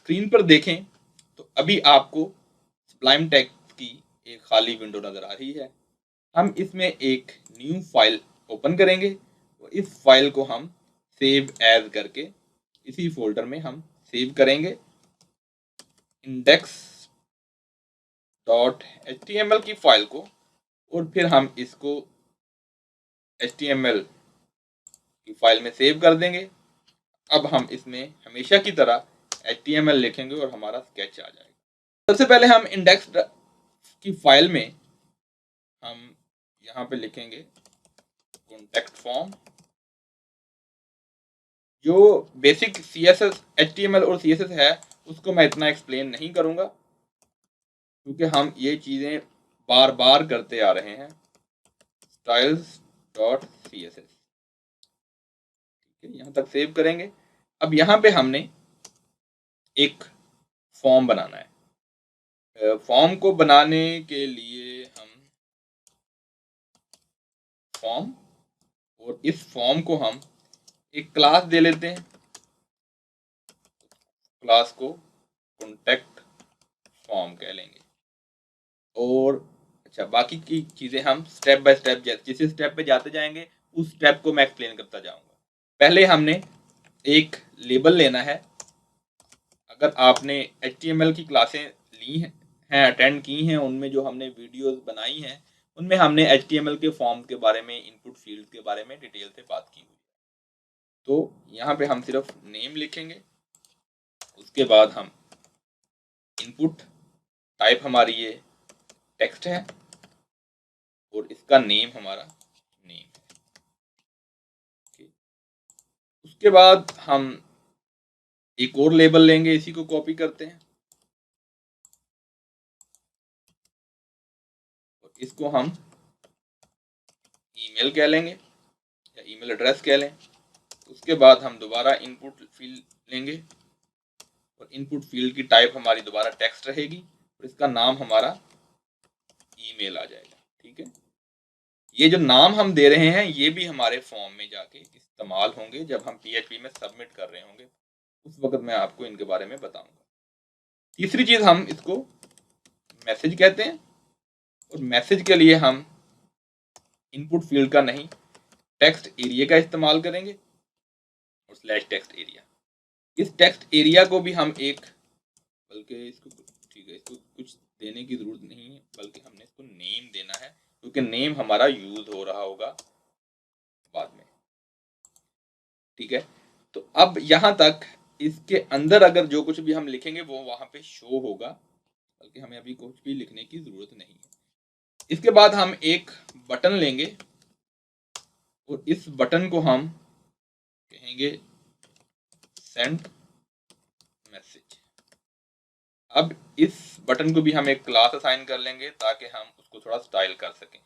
Screen पर देखें तो अभी आपको सुब्लाइम टेक्स्ट की एक खाली विंडो नज़र आ रही है। हम इसमें एक न्यू फाइल ओपन करेंगे और इस फाइल को हम सेव एज करके इसी फोल्डर में हम सेव करेंगे। index.html की फाइल को, और फिर हम इसको HTML की फाइल में सेव कर देंगे। अब हम इसमें हमेशा की तरह HTML लिखेंगे और हमारा स्केच आ जाएगा। सबसे पहले हम इंडेक्स की फाइल में हम यहाँ पे लिखेंगे कॉन्टेक्ट फॉर्म। जो बेसिक CSS HTML और CSS है उसको मैं इतना एक्सप्लेन नहीं करूँगा, क्योंकि हम ये चीज़ें बार बार करते आ रहे हैं। styles.css, यहाँ तक सेव करेंगे। अब यहाँ पे हमने एक फॉर्म बनाना है। फॉर्म को बनाने के लिए हम फॉर्म, और इस फॉर्म को हम एक क्लास दे लेते हैं। क्लास को कॉन्टेक्ट फॉर्म कह लेंगे। और अच्छा, बाकी की चीज़ें हम स्टेप बाय स्टेप जिस स्टेप पे जाते जाएंगे उस स्टेप को मैं एक्सप्लेन करता जाऊंगा। पहले हमने एक लेबल लेना है। अगर आपने HTML की क्लासें ली हैं, अटेंड की हैं, उनमें जो हमने वीडियोस बनाई हैं उनमें हमने HTML के फॉर्म के बारे में, इनपुट फील्ड के बारे में डिटेल से बात की हुई है। तो यहाँ पे हम सिर्फ नेम लिखेंगे। उसके बाद हम इनपुट टाइप, हमारी ये टेक्स्ट है और इसका नेम हमारा नेम है। उसके बाद हम एक और लेबल लेंगे, इसी को कॉपी करते हैं और इसको हम ईमेल कह लेंगे या ईमेल एड्रेस कह लें। उसके बाद हम दोबारा इनपुट फील्ड लेंगे और इनपुट फील्ड की टाइप हमारी दोबारा टेक्स्ट रहेगी और इसका नाम हमारा ईमेल आ जाएगा। ठीक है, ये जो नाम हम दे रहे हैं ये भी हमारे फॉर्म में जाके इस्तेमाल होंगे जब हम PHP में सबमिट कर रहे होंगे, उस वक्त मैं आपको इनके बारे में बताऊंगा। तीसरी चीज, हम इसको मैसेज कहते हैं और मैसेज के लिए हम इनपुट फील्ड का नहीं, टेक्स्ट एरिया का इस्तेमाल करेंगे और स्लैश टेक्स्ट एरिया। इस टेक्स्ट एरिया को भी हम एक, बल्कि इसको, ठीक है, इसको कुछ देने की जरूरत नहीं है, बल्कि हमने इसको नेम देना है, क्योंकि नेम हमारा यूज हो रहा होगा बाद में। ठीक है, तो अब यहाँ तक इसके अंदर अगर जो कुछ भी हम लिखेंगे वो वहां पे शो होगा, बल्कि हमें अभी कुछ भी लिखने की जरूरत नहीं है। इसके बाद हम एक बटन लेंगे और इस बटन को हम कहेंगे सेंड मैसेज। अब इस बटन को भी हम एक क्लास असाइन कर लेंगे ताकि हम उसको थोड़ा स्टाइल कर सकें।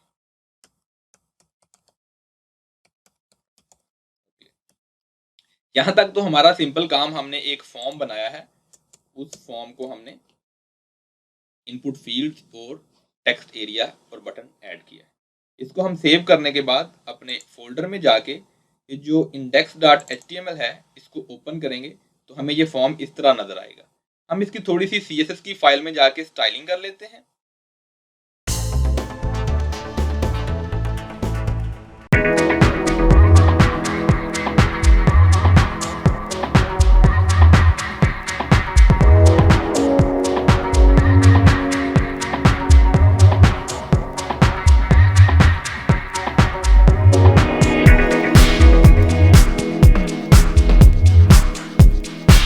यहाँ तक तो हमारा सिंपल काम, हमने एक फॉर्म बनाया है, उस फॉर्म को हमने इनपुट फील्ड्स और टेक्स्ट एरिया और बटन ऐड किया है। इसको हम सेव करने के बाद अपने फोल्डर में जाके ये जो index.html है इसको ओपन करेंगे तो हमें ये फॉर्म इस तरह नजर आएगा। हम इसकी थोड़ी सी CSS की फाइल में जाके स्टाइलिंग कर लेते हैं